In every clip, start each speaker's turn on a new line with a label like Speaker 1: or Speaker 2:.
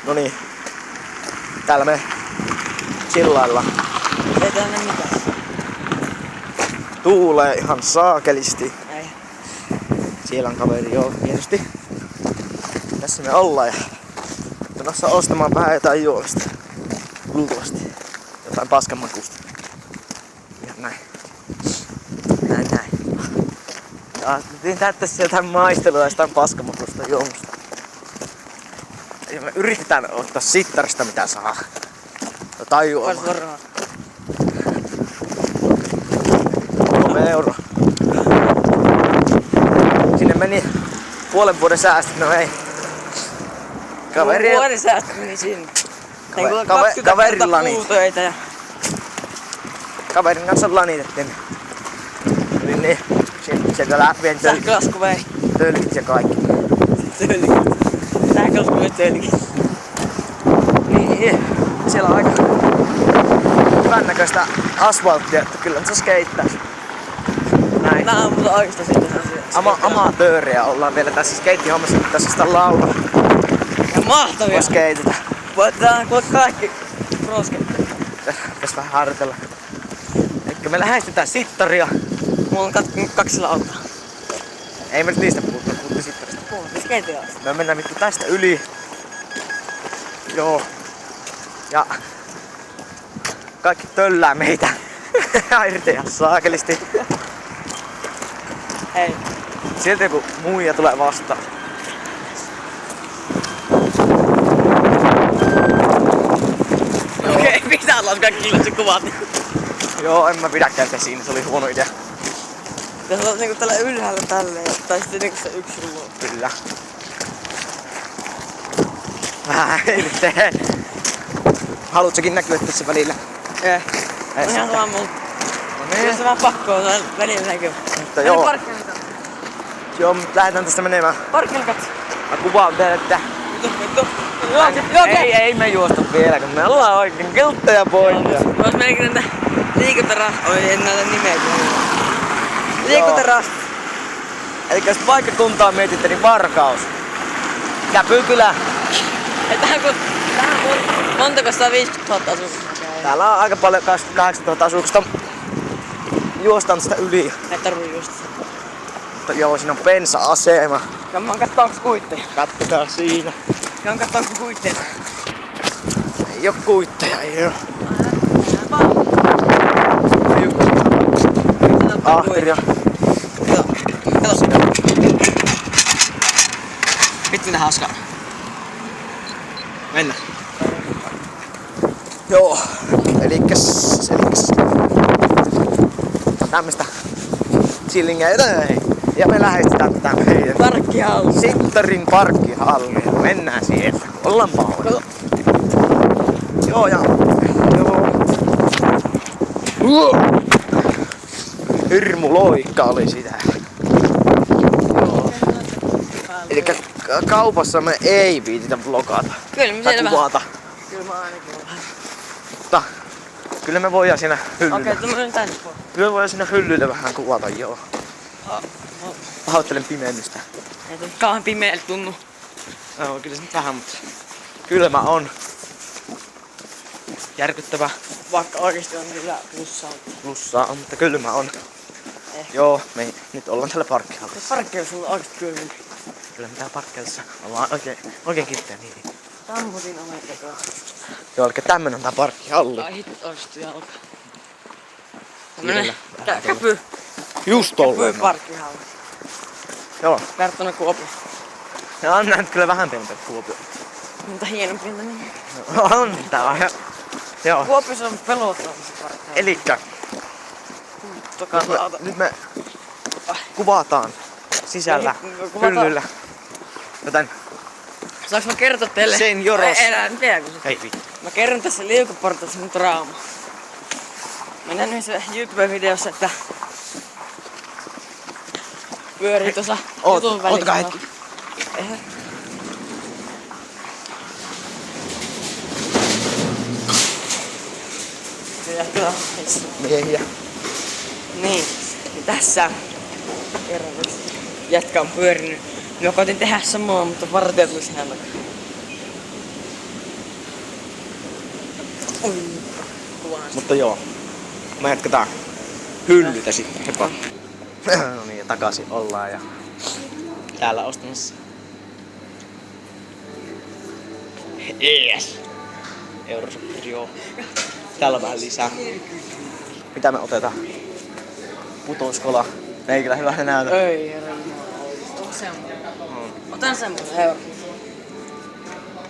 Speaker 1: Noniin. Täällä me chillaillaan.
Speaker 2: Ei täällä mitään.
Speaker 1: Tuulee ihan saakelisti.
Speaker 2: Ei.
Speaker 1: Siellä on kaveri, joo, hienosti. Tässä me ollaan ja menossa ostamaan vähän jotain juomista. Luultavasti. Jotain paskanmakusta. Ihan näin. Näin. Ja täyttäisi jotain maistelua jostain paskanmakusta juomista. Ja me yritetään ottaa sittarista mitä saa. Jotain juomaa. 3 euroa. Sinne meni puolen vuoden säästöt, no ei.
Speaker 2: Vuoden säästöt meni sinne.
Speaker 1: Kaverillani.
Speaker 2: Ja...
Speaker 1: Kaverin kanssa lanitettiin. Niin, sieltä lähtien
Speaker 2: sähkölasku vei.
Speaker 1: tölkit ja kaikki.
Speaker 2: Tölkit. Sähkölasku vei tölkit.
Speaker 1: Niin, siellä on aika hyvän näköistä asfalttia, että kyllä se skeittäis. Näin.
Speaker 2: Nää on mulla oikeasta siitä
Speaker 1: Amatöörejä ollaan vielä tässä skeittihommassa, kun tässä sitä laulaa.
Speaker 2: Ja mahtavia.
Speaker 1: Voi skeitata.
Speaker 2: Voitetaan kaikki prosketteja.
Speaker 1: Tässä vähän harjoitella. Elikkä me lähestytään sittaria.
Speaker 2: Mulla on 2 autoa.
Speaker 1: Ei me nyt niistä puhuttiin sittarista.
Speaker 2: Puhuttiin skeittialasta.
Speaker 1: Me mennään vittu tästä yli. Joo. Ja kaikki töllää meitä. Irti ihan saakelisti.
Speaker 2: Hei.
Speaker 1: Sieltä joku muija tulee vastaan.
Speaker 2: Okei, pitää olla kaikki illat kuvat.
Speaker 1: Joo, en mä pidäkään sitä siinä, se oli huono idea.
Speaker 2: Tässä on niinku tällä ylhäällä tälleen, tai sitten niinku se yksi ruo.
Speaker 1: Kyllä. Vähän tee. Haluatko näkyä tässä välillä?
Speaker 2: Ei.
Speaker 1: Ei
Speaker 2: Ihan sama mulla.
Speaker 1: No
Speaker 2: Kyllä
Speaker 1: niin.
Speaker 2: se vähän pakko on välillä näkyy.
Speaker 1: Mutta joo. Joo, mutta lähdetään tästä menemään.
Speaker 2: Parkkeella katso.
Speaker 1: Mä kuvaan teille, että
Speaker 2: Vittu.
Speaker 1: ei me juosta vielä, kun me ollaan oikein kilttejä poikia.
Speaker 2: Vois melkein näitä liikuntarasta. Oi, en näitä nimeä. Liikuntarasta.
Speaker 1: Elikkä jos paikkakuntaa mietitte, niin Varkaus. Käpykylä.
Speaker 2: Tähän kun montako 150 000 asukasta.
Speaker 1: Täällä on aika paljon 28 000 asukasta. Juostaan tästä yli.
Speaker 2: Ei tarvii just.
Speaker 1: Mutta joo, siinä on bensa-asema.
Speaker 2: Kamman kattoo onks kuitteja.
Speaker 1: Katsotaan siinä.
Speaker 2: Kamman kattoo onks kuitteja.
Speaker 1: Ei oo kuitteja, ei oo. Ahtiria.
Speaker 2: Kato. Vittu mitä hauskaa.
Speaker 1: Mennään. Joo, elikkäs. Tämmöstä chillingia eteen. Ja me lähestytään tätä meidän
Speaker 2: Parkkihalli.
Speaker 1: Sittarin parkkihallia. Mennään sieltä, kun ollaan pahoilla. Joo. Hirmu loikka oli sitä. Joo. Elikkä kaupassa me ei viititä vlogata.
Speaker 2: Kyllä me
Speaker 1: tai
Speaker 2: siellä
Speaker 1: kuvata.
Speaker 2: vähän. Kyllä mä ainakin vähän.
Speaker 1: Mutta kyllä me voidaan siinä hyllyllä.
Speaker 2: Okei, tämmönen tänne pois.
Speaker 1: Kyllä me voidaan siinä hyllyllä vähän kuvata, joo. Pahoittelen pimennystä.
Speaker 2: Ei tää kauhan pimeältä tunnu.
Speaker 1: Joo, kyllä se nyt vähän, mutta kylmä on. Järkyttävä.
Speaker 2: Vaikka oikeesti on kyllä plussaa
Speaker 1: On, mutta kylmä on.
Speaker 2: Ehkä.
Speaker 1: Joo, me nyt ollaan täällä parkkihallissa.
Speaker 2: Parkkeilla on oikeesti kylmä.
Speaker 1: Kyllä me täällä parkkihallissa ollaan oikein kilttejä niin.
Speaker 2: Sammutin omen tekoa.
Speaker 1: Joo, eli tämmönen on tää parkkihalli.
Speaker 2: Ai hitto oikeesti jalka.
Speaker 1: Siellä.
Speaker 2: Tämmönen käpy
Speaker 1: Just
Speaker 2: parkkihalli.
Speaker 1: Joo.
Speaker 2: Verrattuna Kuopio.
Speaker 1: Ja on nähnyt kyllä vähän pienempi Kuopio.
Speaker 2: Mutta hienompi niin.
Speaker 1: On tää. Joo.
Speaker 2: Kuopiossa on pelottavassa parkkihalli.
Speaker 1: Elikkä nyt me kuvataan sisällä hyllyllä. Joten
Speaker 2: saanko mä kertoa teille?
Speaker 1: Senioros.
Speaker 2: Ei vielä kun se.
Speaker 1: Hei vittu.
Speaker 2: Mä kerron tässä liukuportaissa mun draama. Mä näin yhdessä YouTube-videossa, että pyörii tuossa jutun välissä.
Speaker 1: Ootakaa hetki.
Speaker 2: Kyllä.
Speaker 1: Miehiä.
Speaker 2: Niin tässä kerran jätkä on pyörinyt. Mä koitin tehdä samaa, mutta vartija tuli sinne takaa.
Speaker 1: Mutta joo, me jatketaan hyllytä sitten. Heippa. No niin, ja takaisin ollaan ja täällä ostamassa. Yes! Eurosopperi, joo. Täällä on vähän lisää. Mitä me otetaan? Putoskola. Ei kyllä hyvältä näytä.
Speaker 2: Ei herra jumala. Onko semmonen? Otan semmonen euro.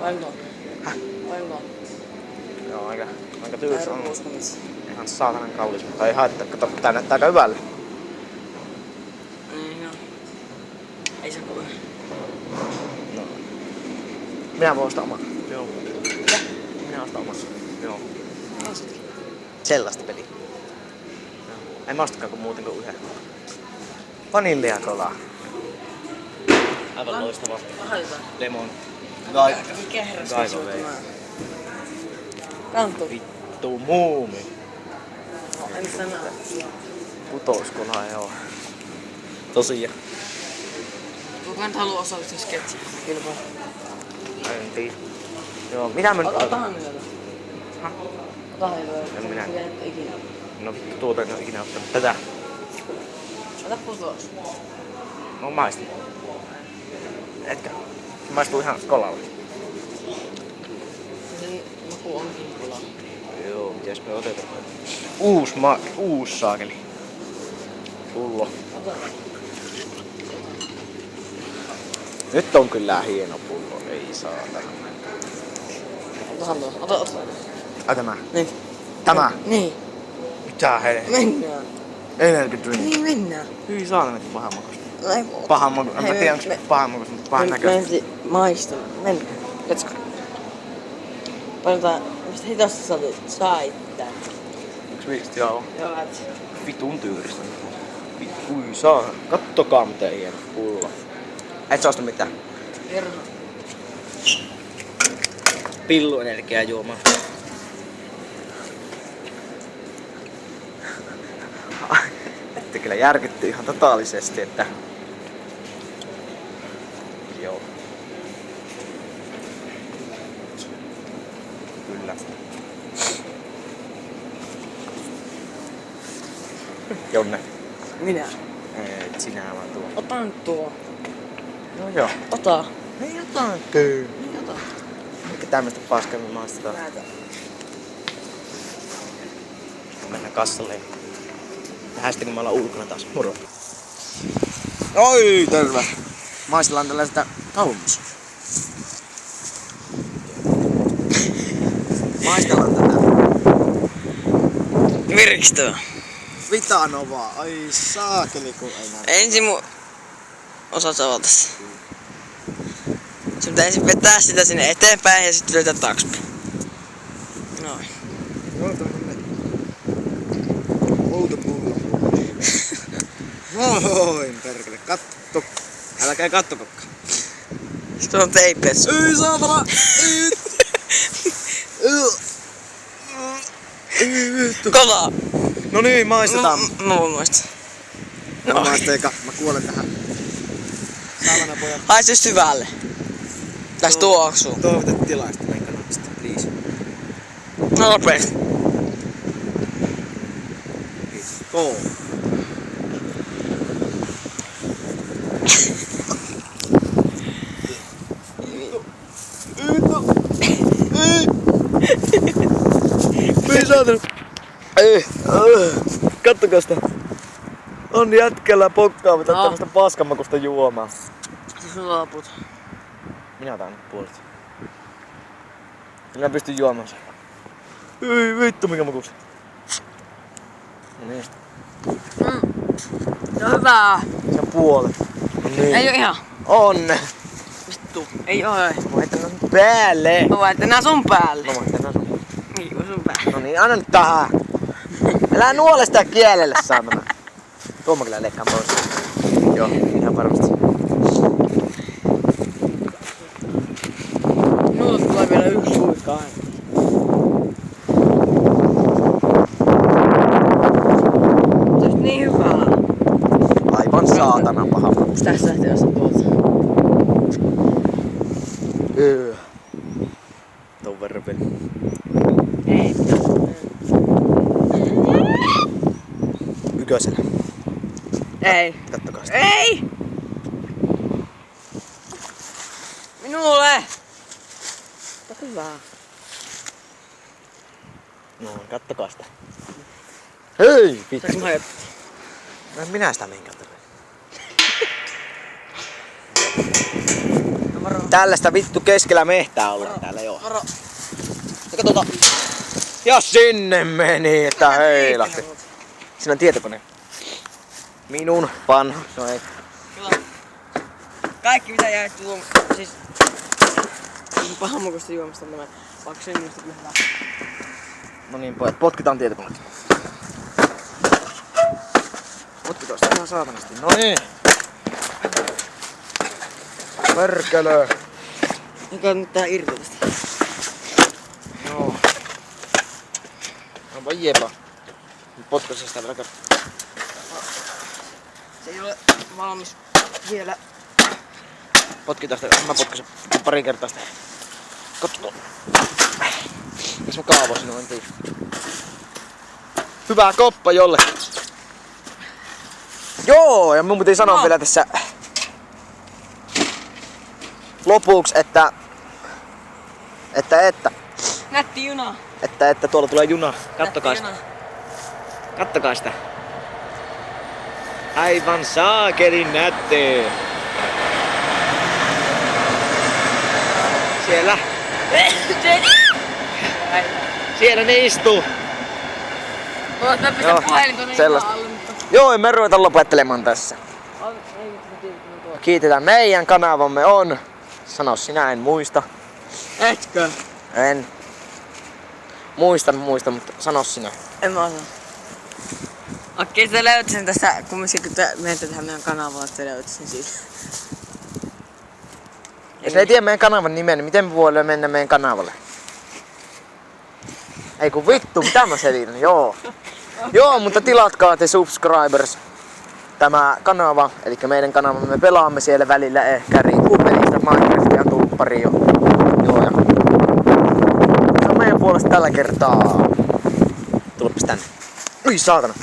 Speaker 2: Paljonko?
Speaker 1: Häh?
Speaker 2: Paljonko?
Speaker 1: Joo, aika tylsä on.
Speaker 2: 60.
Speaker 1: Ihan saatanan kallis, mutta ei haittaa. Kato, tää näyttää aika hyvälle.
Speaker 2: Joo. Ei se kuule.
Speaker 1: No. Minä voin ostaa oman. Joo. Ja? Minä ostan oman. Joo.
Speaker 2: Ostitkin.
Speaker 1: Sellaista peliä. En mä ostakaan kuin muuten kuin yhden. Vanilliakolaa. Aivan loistava.
Speaker 2: Haetaan.
Speaker 1: Lemon.
Speaker 2: Mikä herras
Speaker 1: Gaiva vei.
Speaker 2: Kanttu.
Speaker 1: Vittu muumi.
Speaker 2: En sano.
Speaker 1: Putoskola, joo. Tosiaan.
Speaker 2: Kuka nyt haluu osallistua sketsiin? Kilpailu.
Speaker 1: En tiedä. Joo, mitä mä nyt
Speaker 2: Otahan nyt jotain.
Speaker 1: Häh?
Speaker 2: Otahan jotain.
Speaker 1: En minä.
Speaker 2: Mitä nyt ikinä.
Speaker 1: No vittu, tuota en oo ikinä ottanut. Tätä.
Speaker 2: Ota putos.
Speaker 1: No maistin. Etkä? Se maistuu ihan kolalle.
Speaker 2: Sen maku onkin pula.
Speaker 1: Joo, mitäs me otetaan? Uus saakeli. Pullo.
Speaker 2: Ota.
Speaker 1: Nyt on kyllä hieno pullo, ei saatana.
Speaker 2: Otahan tuo. Ota.
Speaker 1: Ai tämä?
Speaker 2: Niin.
Speaker 1: Tämä?
Speaker 2: Niin.
Speaker 1: Mitä helvettiä?
Speaker 2: Mennään.
Speaker 1: Energy drink.
Speaker 2: Niin mennään.
Speaker 1: Hyi saatana, että pahan makusta.
Speaker 2: No ei voi.
Speaker 1: Pahan makusta. En mä tiedä onks pahan makusta, mutta pahan näköistä.
Speaker 2: Maistuu. Mennään. Let's go. Painetaan. Mistä hitosta saittaa?
Speaker 1: Onks viisti joo?
Speaker 2: Joo, lähti.
Speaker 1: Vitun tyyristä. Ui saa. Kattokaa miten hieno pullo. Et sä osta mitään?
Speaker 2: Kerro.
Speaker 1: Pilluenergiaa juomaan. Että kyllä järkytty ihan totaalisesti, että... Joo. Kyllä. Jonne.
Speaker 2: Minä.
Speaker 1: Et sinä vaan tuo.
Speaker 2: Ota nyt tuo.
Speaker 1: No joo.
Speaker 2: Ota.
Speaker 1: Ei jotain. Kyllä.
Speaker 2: Niin ota.
Speaker 1: Eikä tämmöstä paskaa me maistetaan.
Speaker 2: Näytä.
Speaker 1: Mennään kassalle ja nähdään sitten kun me ollaan ulkona taas. Moro! Oi, terve! Maistellaan tällaista kalmus. Maistellaan tätä.
Speaker 2: Virkistö.
Speaker 1: Vitanovaa. Ai saakeli kun ei näy.
Speaker 2: Ensin osaat avata se. Sun pitää ensin vetää sitä sinne eteenpäin ja sitten löytää taaksepäin. Noin.
Speaker 1: Outo pullo. Noin perkele, katto. Älkää kattokokka.
Speaker 2: Sitten on teippiä.
Speaker 1: Ei saatana!
Speaker 2: Kovaa!
Speaker 1: No niin, maistetaan.
Speaker 2: Mä voin maistaa.
Speaker 1: Mä maisteeka, mä kuolen tähän. Saatana pojat.
Speaker 2: Haise syvälle. Tästä tuoksuu.
Speaker 1: Toivotet tilaista meidän kanavista, please.
Speaker 2: No nopeesti.
Speaker 1: Go. Ei saatana. Ei. Kattokaa sitä. On jätkällä pokkaamatta
Speaker 2: No.
Speaker 1: tämmöstä paskamakusta juomaa.
Speaker 2: Se sun loput.
Speaker 1: Minä otan nyt puolet. Minä pystyn juomaan sen. Ei vittu mikä makuus. No niin.
Speaker 2: Se on hyvää.
Speaker 1: Se on puolet. No niin.
Speaker 2: Ei oo ihan.
Speaker 1: On.
Speaker 2: Vittu. Ei oo ei.
Speaker 1: Mä laitan nää sun päälle.
Speaker 2: Mä laitan nää sun päälle.
Speaker 1: Mä laitan nää sun.
Speaker 2: Niin kuin sun päälle.
Speaker 1: No niin, anna nyt tähän. Älä nuole sitä kielelle saamana. Tuo mä kyllä leikkaan pois. Joo, ihan varmasti.
Speaker 2: Minulle tulee vielä yksi suikka aina. Se olisi niin hyvää.
Speaker 1: Aivan saatana paha.
Speaker 2: Tästä lähtee jos tuolta.
Speaker 1: Tuon verran.
Speaker 2: Ei.
Speaker 1: Näkyykö siellä?
Speaker 2: Ei.
Speaker 1: Kattokaa sitä.
Speaker 2: Ei! Minulle! Hyvä.
Speaker 1: No, kattokaa sitä. Hei! Vittu.
Speaker 2: Saanko mä hajottaa?
Speaker 1: No en minä sitä mihin katselen.
Speaker 2: No varo.
Speaker 1: Tällaista vittu keskellä mehtää ollaan täällä joo.
Speaker 2: Varo.
Speaker 1: Ja katsotaan. Ja sinne meni, että heilahti. Siinä on tietokone. Minun vanha. No ei.
Speaker 2: Kyllä. Kaikki mitä jäi siis pahamukosta juomasta nämä paksuja minusta kyllä hyvä.
Speaker 1: No niin pojat, potkitaan tietokoneet. Potkitaan sitä ihan saatanasti. No niin. Perkele.
Speaker 2: Eikä nyt tää irti tästä.
Speaker 1: Joo. Onpa jepa. Potkaise sitä vielä kerran.
Speaker 2: Se ei ole valmis vielä.
Speaker 1: Potkitaan sitä. Mä potkaisen pari kertaa sitä. Katsotaan. Mikäs mä kaavoisin, en tiedä. Hyvää koppa jollekin. Joo, ja mun piti sanoa vielä tässä lopuksi, että
Speaker 2: Nätti juna.
Speaker 1: että tuolla tulee juna. Kattokaa
Speaker 2: Nätti
Speaker 1: sitä.
Speaker 2: juna.
Speaker 1: Kattokaa sitä. Aivan saakelin nätti. Siellä. Siellä ne istuu.
Speaker 2: Mä pistän puhelin tonne
Speaker 1: sellaista.
Speaker 2: alle, mutta...
Speaker 1: Joo, me ruvetaan lopettelemaan tässä.
Speaker 2: Ei vittu, mä tuon.
Speaker 1: Kiitetään meidän kanavamme on. Sano sinä, en muista.
Speaker 2: Etkö?
Speaker 1: En. Muistan, mutta sano sinä.
Speaker 2: En mä osaa. Okei, sä löyt sen tässä, kumminkin kun menette tähän meidän kanavalle, että sä löyt sen siitä.
Speaker 1: Jos ne ei tiedä meidän kanavan nimen, niin miten me voidaan mennä meidän kanavalle? Ei kun vittu, mitä mä selitän? Joo. Joo, mutta tilatkaa te subscribers tämä kanava, eli meidän kanava, me pelaamme siellä välillä ehkä riippuu pelistä, Minecraftia, tuppari jo. Joo ja se on meidän puolesta tällä kertaa. Tulepas tänne. Ui saatana.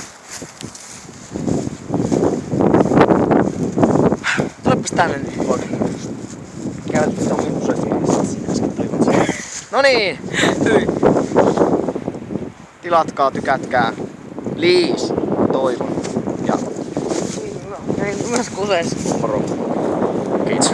Speaker 1: Tulepas tänne nyt poika. Käydät mitä on minun söitiin. No niin. Tilatkaa, tykätkää. Liis, toivon. Ja
Speaker 2: Ei myös kuseessa.
Speaker 1: moro. Kiitos.